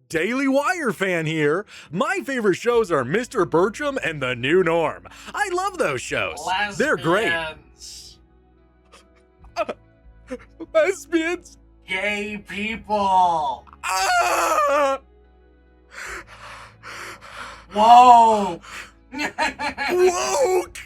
Daily Wire fan here. My favorite shows are Mr. Bertram and The New Norm. I love those shows. They're great. Lesbians. Gay people. Ah! Whoa. Woke.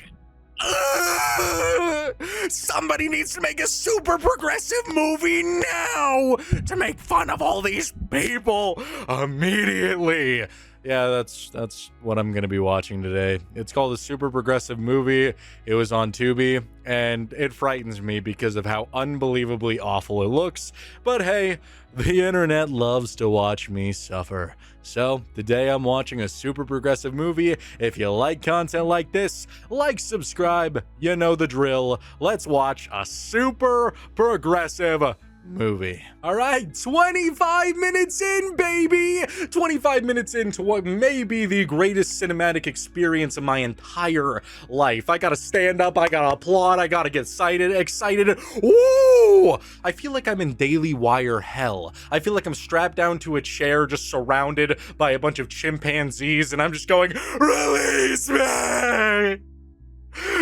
Somebody needs to make a super progressive movie now to make fun of all these people immediately. Yeah, that's what I'm gonna be watching today. It's called a super progressive movie. It was on Tubi, and it frightens me because of how unbelievably awful it looks. But hey, the internet loves to watch me suffer. So today I'm watching a super progressive movie. If you like content like this, like, subscribe, you know the drill. Let's watch a super progressive movie. All right, 25 minutes in, baby. 25 minutes into what may be the greatest cinematic experience of my entire life. I gotta stand up, I gotta applaud, I gotta get excited. Woo! I feel like I'm in Daily Wire hell. I feel like I'm strapped down to a chair, just surrounded by a bunch of chimpanzees, and I'm just going, release me!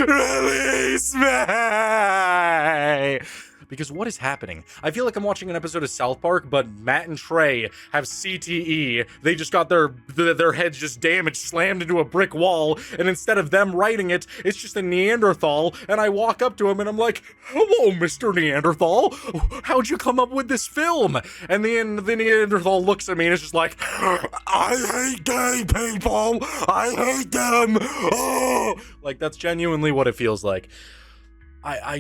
Release me! Because what is happening? I feel like I'm watching an episode of South Park, but Matt and Trey have CTE. They just got their heads just damaged, slammed into a brick wall, and instead of them writing it, it's just a Neanderthal, and I walk up to him and I'm like, hello, Mr. Neanderthal. How'd you come up with this film? And the Neanderthal looks at me and is just like, I hate gay people. I hate them. Oh. Like, that's genuinely what it feels like. I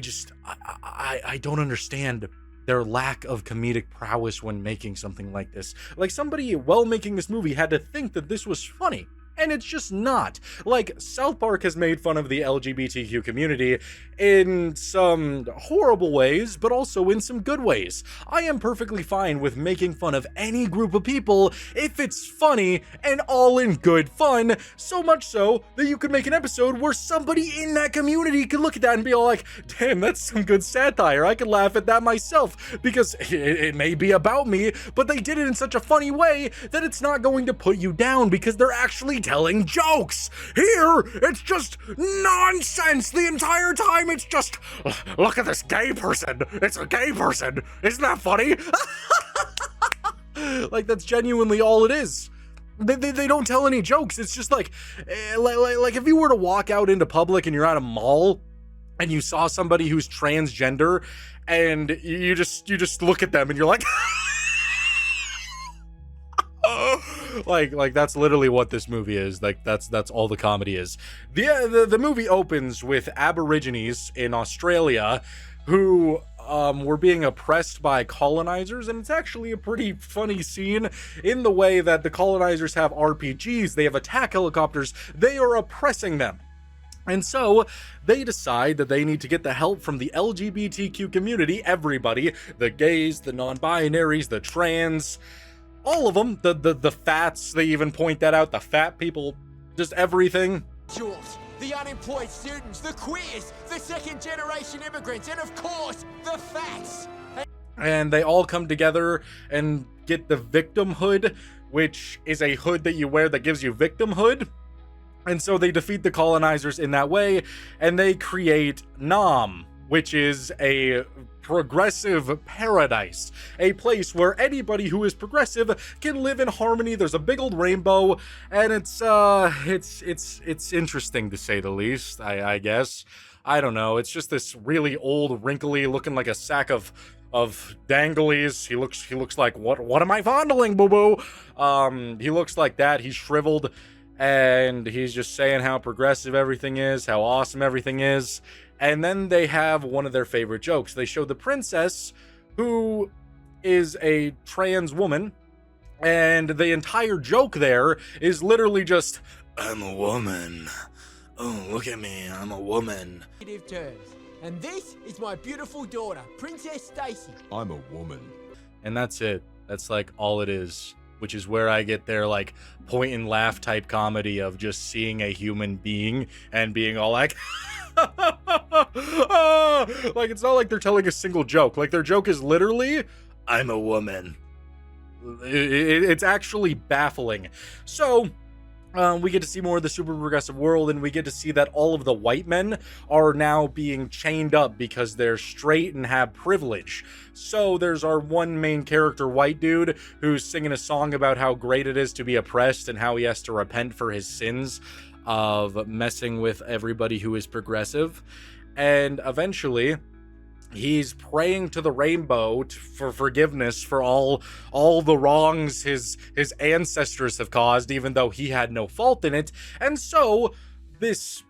don't understand their lack of comedic prowess when making something like this. Like, somebody while making this movie had to think that this was funny. And it's just not. Like, South Park has made fun of the LGBTQ community in some horrible ways, but also in some good ways. I am perfectly fine with making fun of any group of people if it's funny and all in good fun, so much so that you could make an episode where somebody in that community could look at that and be all like, damn, that's some good satire. I could laugh at that myself, because it may be about me, but they did it in such a funny way that it's not going to put you down because they're actually telling jokes. Here, it's just nonsense the entire time. It's just, look at this gay person. It's a gay person. Isn't that funny? Like, that's genuinely all it is. They don't tell any jokes. It's just like if you were to walk out into public and you're at a mall and you saw somebody who's transgender and you just look at them and you're like, like that's literally what this movie is. Like, that's all the comedy is. The movie opens with Aborigines in Australia who were being oppressed by colonizers, and it's actually a pretty funny scene in the way that the colonizers have RPGs, they have attack helicopters, they are oppressing them. And so they decide that they need to get the help from the LGBTQ community, everybody, the gays, the non-binaries, the trans, all of them, the fats, they even point that out, the fat people, just everything. Jules, the unemployed students, the queers, the second generation immigrants, and of course, the fats. And they all come together and get the victimhood, which is a hood that you wear that gives you victimhood. And so they defeat the colonizers in that way, and they create Nam, which is a progressive paradise, a place where anybody who is progressive can live in harmony. There's a big old rainbow, and it's interesting to say the least. I guess, I don't know. It's just this really old, wrinkly, looking like a sack of danglies. He looks like, what am I fondling, boo boo? He looks like that. He's shriveled. And he's just saying how progressive everything is, how awesome everything is. And then they have one of their favorite jokes. They show the princess, who is a trans woman, and the entire joke there is literally just, I'm a woman. Oh, look at me, I'm a woman. Terms. And this is my beautiful daughter, Princess Stacy. I'm a woman. And that's it. That's like all it is. Which is where I get their like point and laugh type comedy of just seeing a human being and being all like, like, it's not like they're telling a single joke. Like, their joke is literally, I'm a woman. It's actually baffling. So we get to see more of the super progressive world, and we get to see that all of the white men are now being chained up because they're straight and have privilege. So there's our one main character, white dude, who's singing a song about how great it is to be oppressed and how he has to repent for his sins of messing with everybody who is progressive. And eventually he's praying to the rainbow for forgiveness for all the wrongs his ancestors have caused, even though he had no fault in it. And so this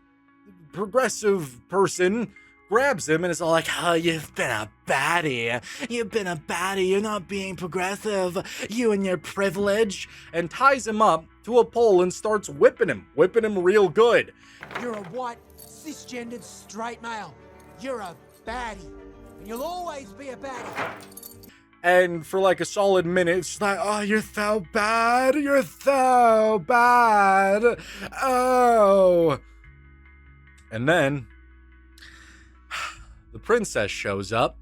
progressive person grabs him and is all like, "Oh, you've been a baddie. You've been a baddie. You're not being progressive. You and your privilege," and ties him up to a pole and starts whipping him real good. You're a white, cisgendered, straight male. You're a baddie. And you'll always be a baddie. And for like a solid minute, it's like, "Oh, you're so bad. You're so bad. Oh." And then the princess shows up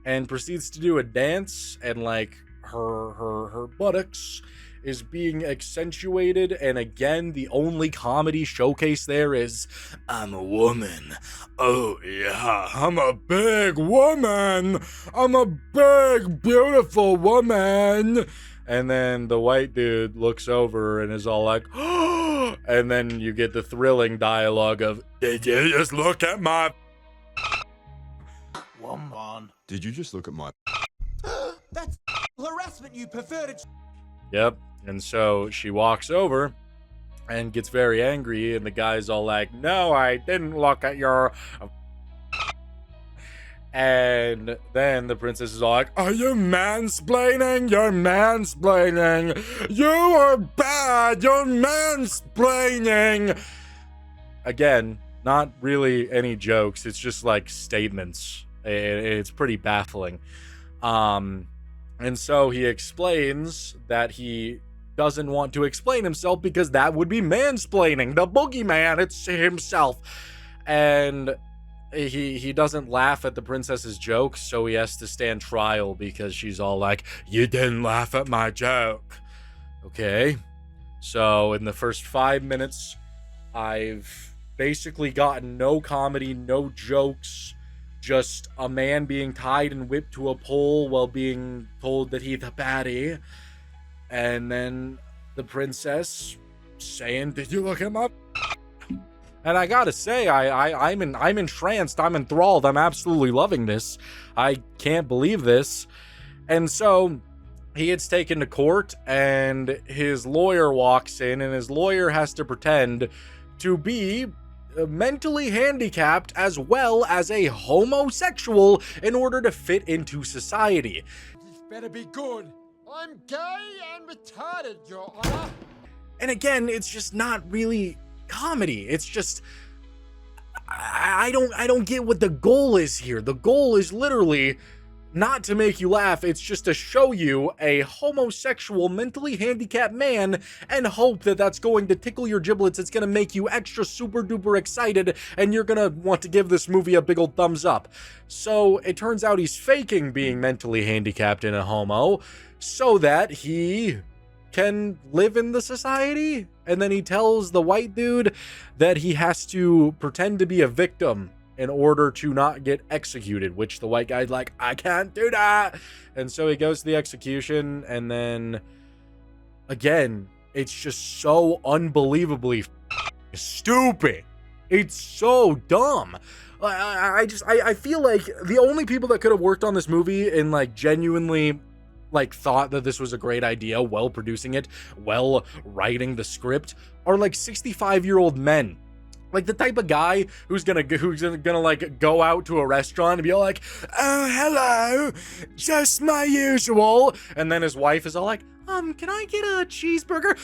and proceeds to do a dance, and like her buttocks is being accentuated, and again the only comedy showcase there is, "I'm a woman. Oh yeah, I'm a big woman. I'm a big beautiful woman." And then the white dude looks over and is all like, "Oh," and then you get the thrilling dialogue of, "Did you just look at my Woman. Did you just look at my... That's harassment, you perverted. Yep. And so she walks over and gets very angry, and the guy's all like, "No, I didn't look at your..." And then the princess is all like, "Are you mansplaining? You're mansplaining. You are bad. You're mansplaining." Again, not really any jokes. It's just like statements. It's pretty baffling. And so he explains that he doesn't want to explain himself because that would be mansplaining. The boogeyman, it's himself. And he doesn't laugh at the princess's jokes, so he has to stand trial because she's all like, "You didn't laugh at my joke." Okay. So in the first 5 minutes, I've basically gotten no comedy, no jokes, just a man being tied and whipped to a pole while being told that he's a baddie. And then the princess saying, "Did you look at my..." And I gotta say, I'm entranced, I'm enthralled, I'm absolutely loving this. I can't believe this. And so he gets taken to court, and his lawyer walks in, and his lawyer has to pretend to be mentally handicapped as well as a homosexual in order to fit into society. This better be good. I'm gay and retarded, Your Honor. And again, it's just not really comedy. It's just, I don't get what the goal is here. The goal is literally not to make you laugh. It's just to show you a homosexual, mentally handicapped man and hope that that's going to tickle your giblets. It's going to make you extra super duper excited, and you're going to want to give this movie a big old thumbs up. So it turns out he's faking being mentally handicapped and a homo so that he can live in the society. And then he tells the white dude that he has to pretend to be a victim in order to not get executed, which the white guy's like, "I can't do that." And so he goes to the execution, and then again, it's just so unbelievably stupid. It's so dumb. I feel like the only people that could have worked on this movie and like genuinely like thought that this was a great idea, well producing it, well writing the script, are like 65-year-old men. Like the type of guy who's gonna like go out to a restaurant and be all like, "Oh, hello, just my usual," and then his wife is all like, "Can I get a cheeseburger?"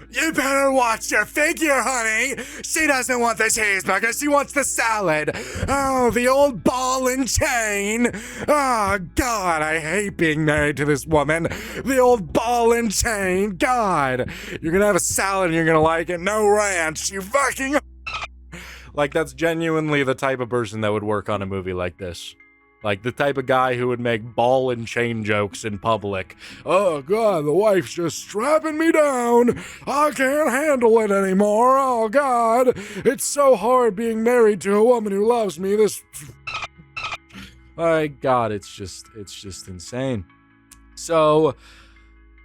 "You better watch your figure, honey. She doesn't want the cheeseburger. She wants the salad. Oh, the old ball and chain. Oh, God, I hate being married to this woman. The old ball and chain. God, you're gonna have a salad and you're gonna like it. No ranch, you fucking..." Like, that's genuinely the type of person that would work on a movie like this. Like the type of guy who would make ball and chain jokes in public. Oh God, the wife's just strapping me down. I can't handle it anymore. Oh God, it's so hard being married to a woman who loves me. My God, it's just insane. So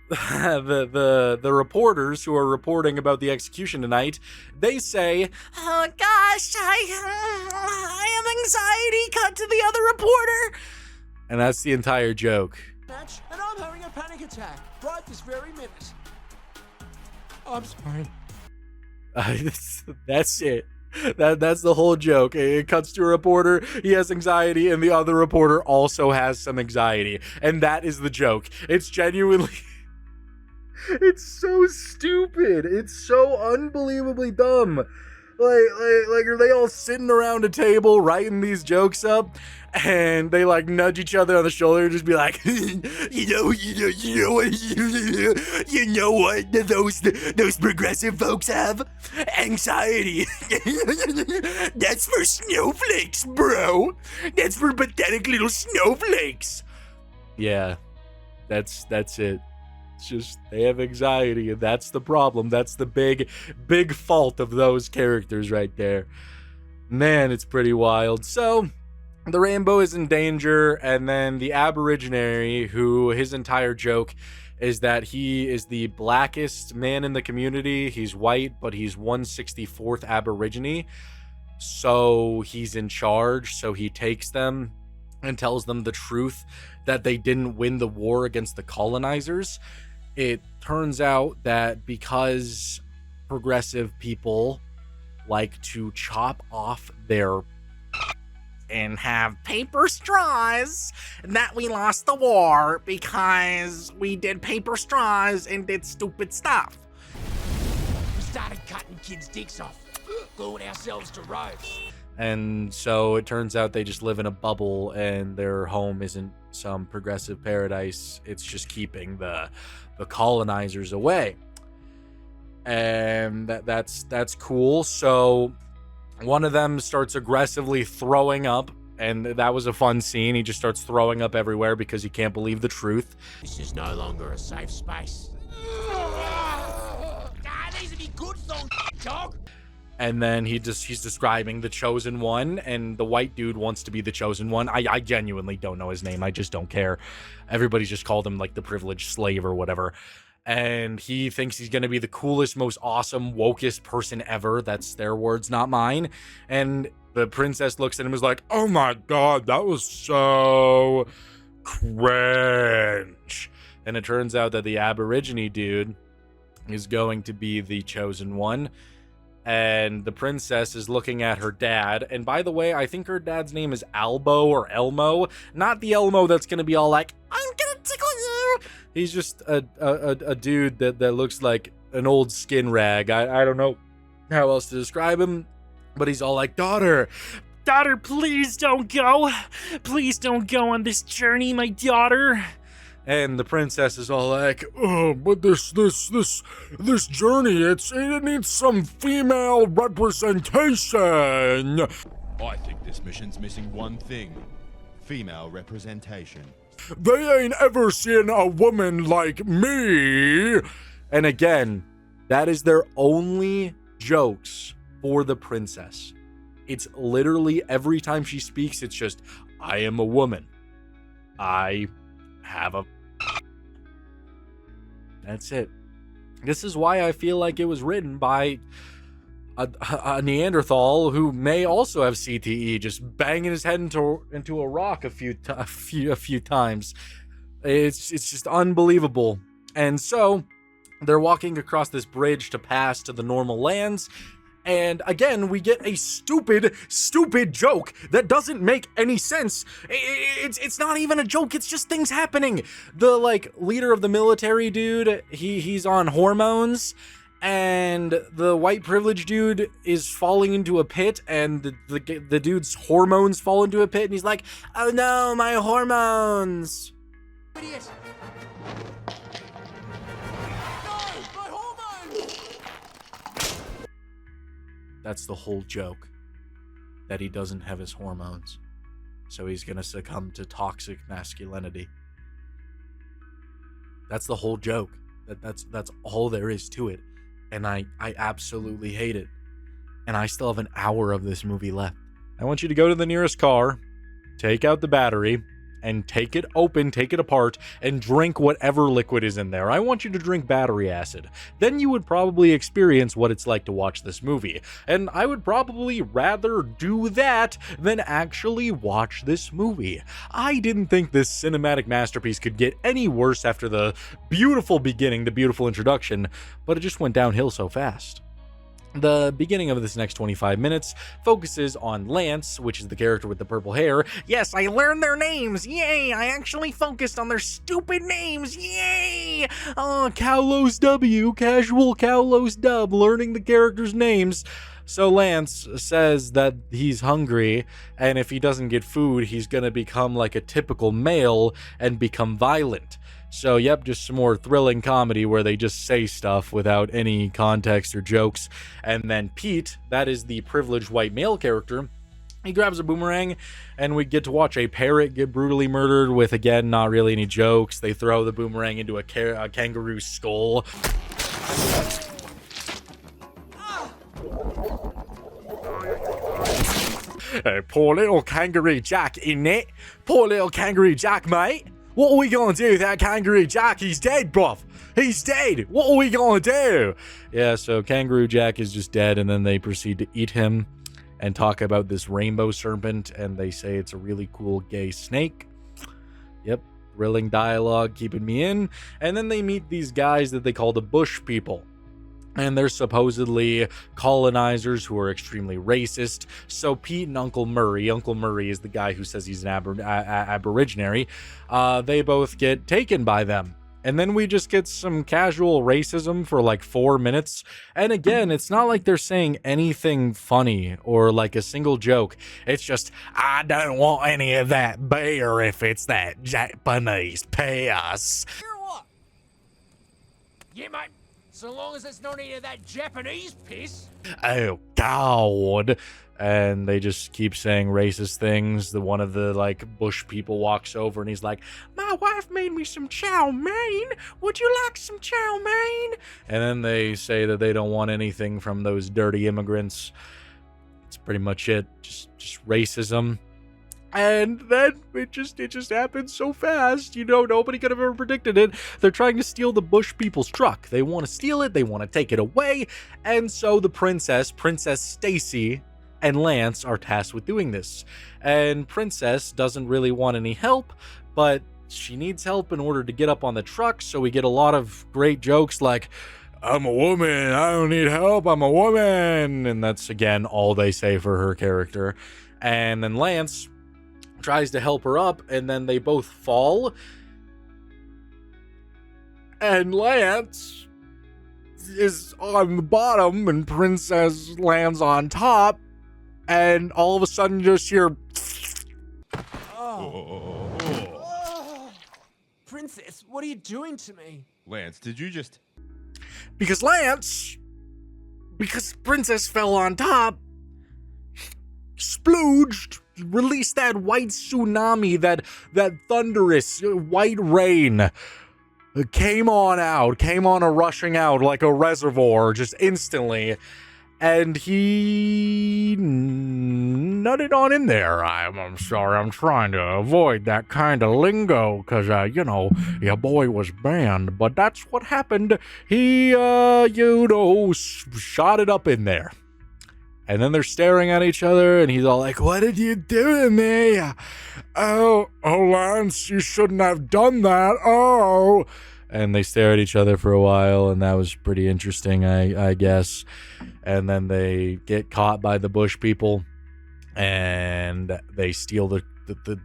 the reporters who are reporting about the execution tonight, they say, "Oh gosh, I have anxiety. Cut to the other reporter," and that's the entire joke. Match, and I'm having a panic attack right this very minute. I'm sorry. That's it. That's the whole joke. It cuts to a reporter, he has anxiety, and the other reporter also has some anxiety, and that is the joke. It's genuinely. It's so stupid. It's so unbelievably dumb. Like, are they all sitting around a table writing these jokes up, and they like nudge each other on the shoulder and just be like, you know what those progressive folks have? Anxiety. That's for snowflakes, bro. That's for pathetic little snowflakes. Yeah, that's it. It's just they have anxiety, and that's the problem. That's the big fault of those characters right there. Man, it's pretty wild. So the rainbow is in danger, and then the Aborigine, who his entire joke is that he is the blackest man in the community. He's white, but he's 1/64th Aborigine. So he's in charge, so he takes them and tells them the truth that they didn't win the war against the colonizers. It turns out that because progressive people like to chop off their and have paper straws, that we lost the war because we did paper straws and did stupid stuff. We started cutting kids' dicks off, gluing ourselves to ropes. And so it turns out they just live in a bubble, and their home isn't some progressive paradise. It's just keeping the colonizers away. And that's cool. So one of them starts aggressively throwing up, and that was a fun scene. He just starts throwing up everywhere because he can't believe the truth. This is no longer a safe space. These would be good songs, dog. And then he's describing the chosen one, and the white dude wants to be the chosen one. I genuinely don't know his name. I just don't care. Everybody's just called him like the privileged slave or whatever. And he thinks he's going to be the coolest, most awesome, wokest person ever. That's their words, not mine. And the princess looks at him and is like, "Oh my God, that was so cringe." And it turns out that the Aborigine dude is going to be the chosen one. And the princess is looking at her dad. And by the way, I think her dad's name is Albo or Elmo. Not the Elmo that's going to be all like, "I'm going to tickle you." He's just a dude that looks like an old skin rag. I don't know how else to describe him. But he's all like, daughter, please don't go. Please don't go on this journey, my daughter." And the princess is all like, "Oh, but this journey, it needs some female representation." I think this mission's missing one thing. Female representation. "They ain't ever seen a woman like me." And again, that is their only jokes for the princess. It's literally every time she speaks, it's just, "I am a woman. I have a..." That's it. This is why I feel like it was written by a Neanderthal who may also have CTE, just banging his head into a rock a few times. It's just unbelievable. And so they're walking across this bridge to pass to the normal lands. And again, we get a stupid joke that doesn't make any sense. It's not even a joke, it's just things happening. The like leader of the military dude, he's on hormones, and the white privileged dude is falling into a pit, and the dude's hormones fall into a pit, and he's like, "Oh no, my hormones." Idiot. No, my hormones. That's the whole joke, that he doesn't have his hormones. so he's gonna succumb to toxic masculinity. That's the whole joke. That's all there is to it. And I absolutely hate it. And I still have an hour of this movie left. I want you to go to the nearest car, take out the battery, and take it open, take it apart, and drink whatever liquid is in there. I want you to drink battery acid. Then you would probably experience what it's like to watch this movie. And I would probably rather do that than actually watch this movie. I didn't think this cinematic masterpiece could get any worse after the beautiful beginning, the beautiful introduction, but it just went downhill so fast. The beginning of this next 25 minutes focuses on Lance, which is the character with the purple hair. Yes, I learned their names. Yay! I actually focused on their stupid names. Yay! Oh, Cowlos W, casual Cowlos Dub, learning the characters' names. So Lance says that he's hungry, and if he doesn't get food, he's gonna become like a typical male and become violent. So, yep, just some more thrilling comedy where they just say stuff without any context or jokes. And then Pete, that is the privileged white male character, he grabs a boomerang, and we get to watch a parrot get brutally murdered with, again, not really any jokes. They throw the boomerang into a kangaroo's skull. Hey, poor little Kangaroo Jack, innit? Poor little Kangaroo Jack, mate. What are we gonna do with that Kangaroo Jack? He's dead, bruv. He's dead. What are we gonna do? Yeah, so Kangaroo Jack is just dead, and then they proceed to eat him and talk about this rainbow serpent, and they say it's a really cool gay snake. Yep, thrilling dialogue, keeping me in. And then they meet these guys that they call the Bush people. And they're supposedly colonizers who are extremely racist. So Pete and Uncle Murray is the guy who says he's an aborigine, they both get taken by them. And then we just get some casual racism for like 4 minutes. And again, it's not like they're saying anything funny or like a single joke. It's just, I don't want any of that beer if it's that Japanese piss. Hear what? Yeah, mate. So long as it's not any of that Japanese piss. Oh, God. And they just keep saying racist things. One of the, like, Bush people walks over and he's like, my wife made me some chow mein. Would you like some chow mein? And then they say that they don't want anything from those dirty immigrants. That's pretty much it. Just racism. And then it just happened so fast, you know, nobody could have ever predicted it. They're trying to steal the Bush people's truck. They want to steal it, they want to take it away, and so the Princess Stacy, and Lance are tasked with doing this. And Princess doesn't really want any help, but she needs help in order to get up on the truck, so we get a lot of great jokes like, I'm a woman, I don't need help, I'm a woman, and that's, again, all they say for her character. And then Lance tries to help her up, and then they both fall. And Lance is on the bottom, and Princess lands on top, and all of a sudden just hear... Oh. Princess, what are you doing to me? Lance, did you just... Because Princess fell on top, splooged, released that white tsunami, that thunderous white rain. It came on rushing out like a reservoir, just instantly. And he nutted on in there. I'm sorry, I'm trying to avoid that kind of lingo, because, you know, your boy was banned. But that's what happened. He, you know, shot it up in there. And then they're staring at each other, and he's all like, what did you do to me? Oh, Lance, you shouldn't have done that. Oh. And they stare at each other for a while, and that was pretty interesting, I guess. And then they get caught by the Bush people, and they steal the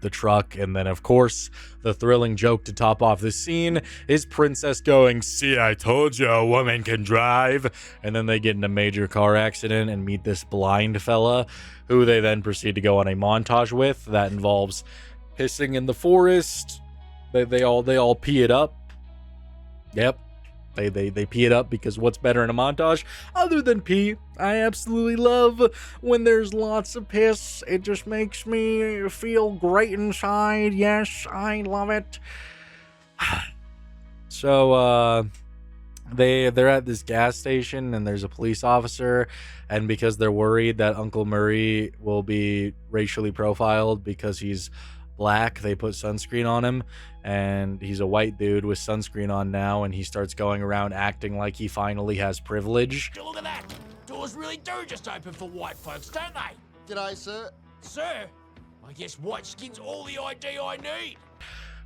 truck. And then, of course, the thrilling joke to top off this scene is Princess going, see, I told you a woman can drive. And then they get in a major car accident and meet this blind fella, who they then proceed to go on a montage with that involves pissing in the forest. They all pee it up. Yep. They pee it up because what's better in a montage other than pee? I absolutely love when there's lots of piss. It just makes me feel great inside. Yes, I love it. So they're at this gas station and there's a police officer, and because they're worried that Uncle Murray will be racially profiled because he's black, they put sunscreen on him, and he's a white dude with sunscreen on now, and he starts going around acting like he finally has privilege. Look at that. Doors really do just open for white folks, don't they? G'day, sir. Sir, I guess white skin's all the ID I need.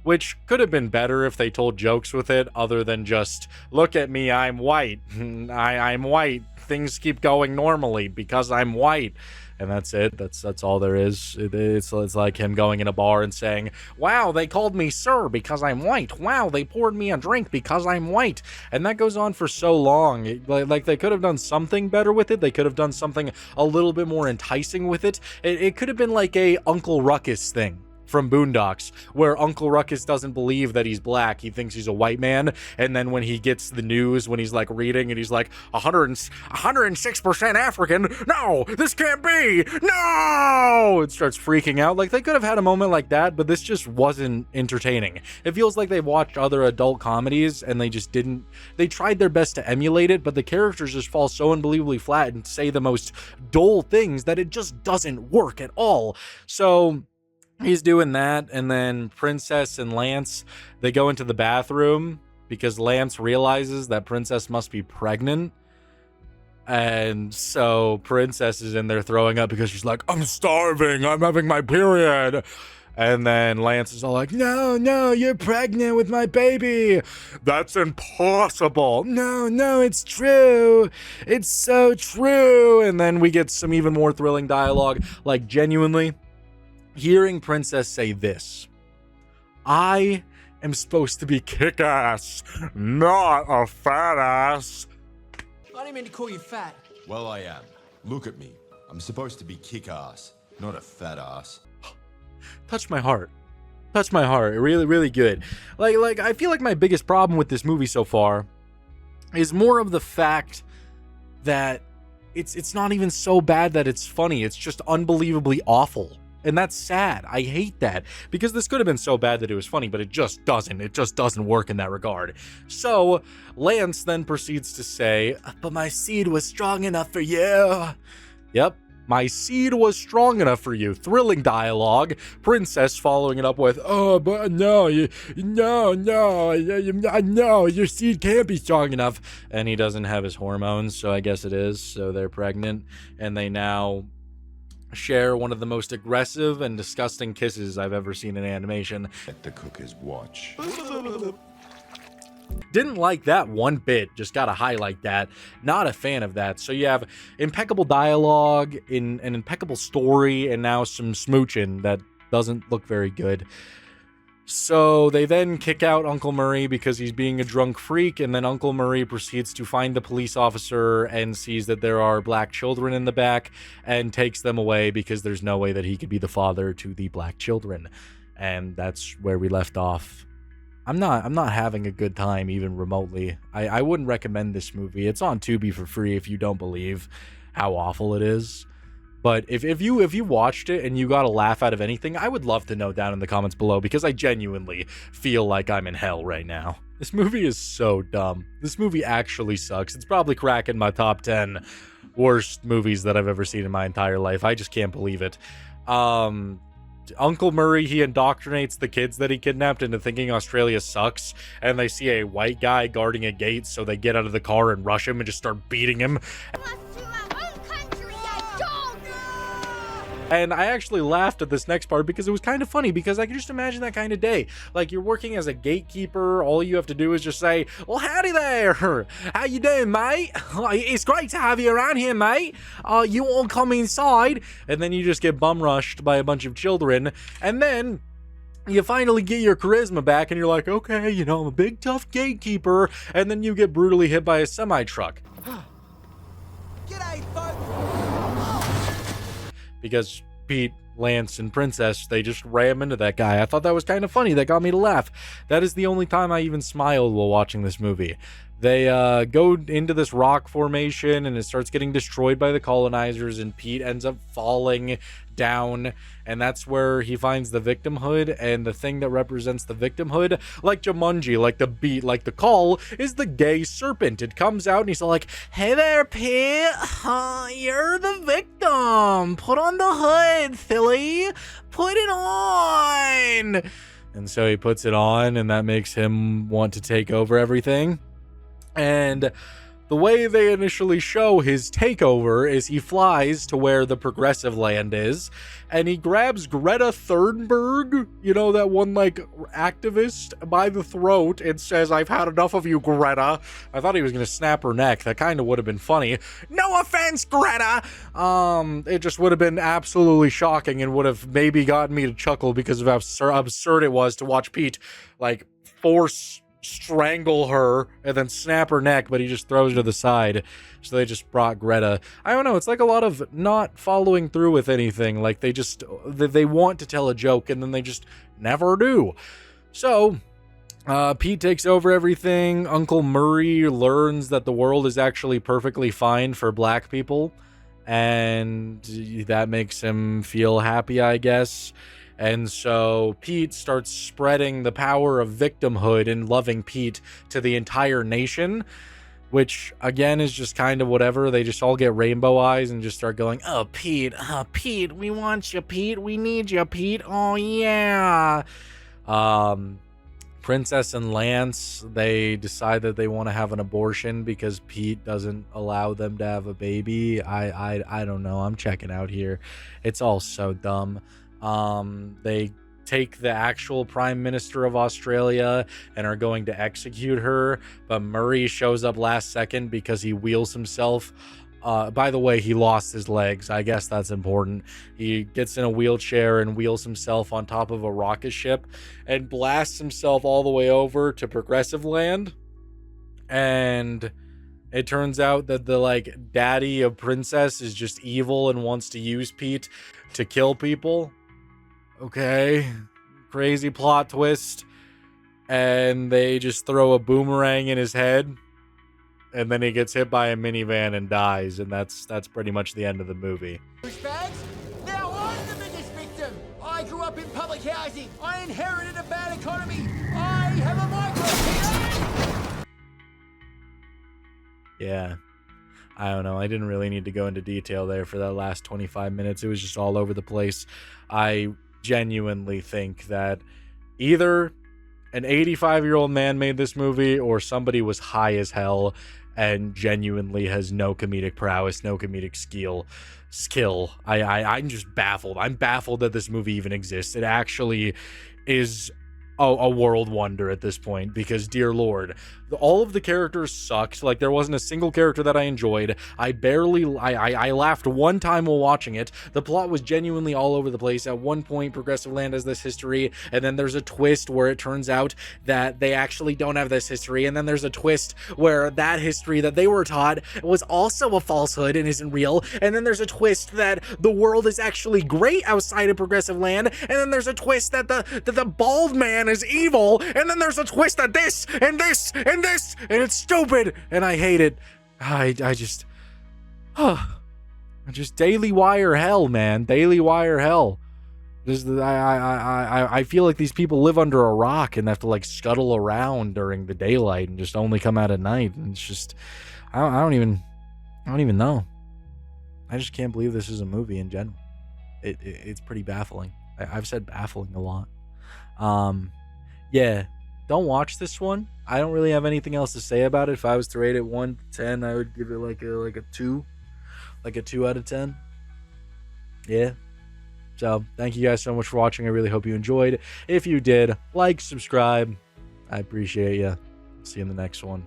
Which could have been better if they told jokes with it other than just, look at me, I'm white. I'm white. Things keep going normally because I'm white. And that's it. That's all there is. It's like him going in a bar and saying, wow, they called me sir because I'm white. Wow, they poured me a drink because I'm white. And that goes on for so long. Like they could have done something better with it. They could have done something a little bit more enticing with it. It could have been like a Uncle Ruckus thing from Boondocks, where Uncle Ruckus doesn't believe that he's black. He thinks he's a white man, and then when he gets the news, when he's like reading, and he's like 106% African, no, this can't be, no, it starts freaking out. Like, they could have had a moment like that, but this just wasn't entertaining. It feels like they watched other adult comedies and they just didn't, they tried their best to emulate it, but the characters just fall so unbelievably flat and say the most dull things that it just doesn't work at all. So he's doing that, and then Princess and Lance, they go into the bathroom because Lance realizes that Princess must be pregnant. And so Princess is in there throwing up because she's like, I'm starving, I'm having my period. And then Lance is all like, no, you're pregnant with my baby. That's impossible. No, it's true. It's so true. And then we get some even more thrilling dialogue, like genuinely hearing Princess say this: I am supposed to be kick-ass, not a fat ass. I didn't mean to call you fat. Well, I am. Look at me. I'm supposed to be kick-ass, not a fat ass. Touched my heart. Touched my heart. Really, really good. Like I feel like my biggest problem with this movie so far is more of the fact that it's not even so bad that it's funny. It's just unbelievably awful. And that's sad. I hate that, because this could have been so bad that it was funny, but it just doesn't. It just doesn't work in that regard. So Lance then proceeds to say, but my seed was strong enough for you. Yep. My seed was strong enough for you. Thrilling dialogue. Princess following it up with, oh, but no, your seed can't be strong enough. And he doesn't have his hormones, so I guess it is. So they're pregnant, and they now share one of the most aggressive and disgusting kisses I've ever seen in animation. Let the cookers watch. Didn't like that one bit. Just gotta highlight that. Not a fan of that. So you have impeccable dialogue, in an impeccable story, and now some smooching that doesn't look very good. So they then kick out Uncle Murray because he's being a drunk freak, and then Uncle Murray proceeds to find the police officer and sees that there are black children in the back and takes them away because there's no way that he could be the father to the black children. And that's where we left off. I'm not having a good time even remotely. I wouldn't recommend this movie. It's on Tubi for free if you don't believe how awful it is. But if you watched it and you got a laugh out of anything, I would love to know down in the comments below, because I genuinely feel like I'm in hell right now. This movie is so dumb. This movie actually sucks. It's probably cracking my top 10 worst movies that I've ever seen in my entire life. I just can't believe it. Uncle Murray, he indoctrinates the kids that he kidnapped into thinking Australia sucks, and they see a white guy guarding a gate, so they get out of the car and rush him and just start beating him. And I actually laughed at this next part because it was kind of funny, because I can just imagine that kind of day. Like, you're working as a gatekeeper, all you have to do is just say, well, howdy there, how you doing, mate? It's great to have you around here, mate. You all come inside, and then you just get bum rushed by a bunch of children, and then you finally get your charisma back, and you're like, okay, you know, I'm a big tough gatekeeper, and then you get brutally hit by a semi-truck. G'day, folks. Because Pete, Lance, and Princess, they just ram into that guy. I thought that was kind of funny. That got me to laugh. That is the only time I even smiled while watching this movie. They go into this rock formation, and it starts getting destroyed by the colonizers, and Pete ends up falling down, and that's where he finds the victimhood. And the thing that represents the victimhood, like Jumanji, like the beat, like the call, is the gay serpent. It comes out and he's all like, "Hey there, Pete, you're the victim, put on the hood, silly, put it on." And so he puts it on, and that makes him want to take over everything. And the way they initially show his takeover is he flies to where the Progressive Land is, and he grabs Greta Thunberg, you know, that one, like, activist, by the throat and says, "I've had enough of you, Greta." I thought he was going to snap her neck. That kind of would have been funny. No offense, Greta! It just would have been absolutely shocking and would have maybe gotten me to chuckle because of how absurd it was to watch Pete, like, force strangle her and then snap her neck, but he just throws her to the side. So they just brought Greta. I don't know, it's like a lot of not following through with anything. Like they want to tell a joke and then they just never do. So Pete takes over everything. Uncle Murray learns that the world is actually perfectly fine for black people, and that makes him feel happy, I guess. And so Pete starts spreading the power of victimhood and loving Pete to the entire nation, which again is just kind of whatever. They just all get rainbow eyes and just start going, "Oh, Pete, Pete, we want you, Pete, we need you, Pete, oh yeah." Princess and Lance, they decide that they want to have an abortion because Pete doesn't allow them to have a baby. I don't know, I'm checking out here. It's all so dumb. They take the actual Prime Minister of Australia and are going to execute her, but Murray shows up last second because he wheels himself. By the way, he lost his legs. I guess that's important. He gets in a wheelchair and wheels himself on top of a rocket ship and blasts himself all the way over to Progressive Land. And it turns out that the, like, daddy of Princess is just evil and wants to use Pete to kill people. Okay, crazy plot twist. And they just throw a boomerang in his head, and then he gets hit by a minivan and dies, and that's pretty much the end of the movie. Douchebags, now I'm the biggest victim. I grew up in public housing. I inherited a bad economy. I have a micro. Yeah, I don't know. I didn't really need to go into detail there for that last 25 minutes. It was just all over the place. I genuinely think that either an 85-year-old man made this movie or somebody was high as hell and genuinely has no comedic prowess, no comedic skill. I'm just baffled. I'm baffled that this movie even exists. It actually is a world wonder at this point, because dear lord, all of the characters sucked. Like, there wasn't a single character that I enjoyed. I laughed one time while watching it. The plot was genuinely all over the place. At one point, Progressive Land has this history, and then there's a twist where it turns out that they actually don't have this history, and then there's a twist where that history that they were taught was also a falsehood and isn't real, and then there's a twist that the world is actually great outside of Progressive Land, and then there's a twist that the bald man is evil, and then there's a twist that this and this and this, and it's stupid, and I hate it. I just Daily Wire hell, man. Daily Wire hell. I feel like these people live under a rock and have to, like, scuttle around during the daylight and just only come out at night. And it's just, I don't even know. I just can't believe this is a movie in general. It's pretty baffling. I've said baffling a lot. Yeah, don't watch this one. I don't really have anything else to say about it. If I was to rate it 1 to 10, I would give it like a 2. Like a 2 out of 10. Yeah. So, thank you guys so much for watching. I really hope you enjoyed. If you did, like, subscribe. I appreciate you. See you in the next one.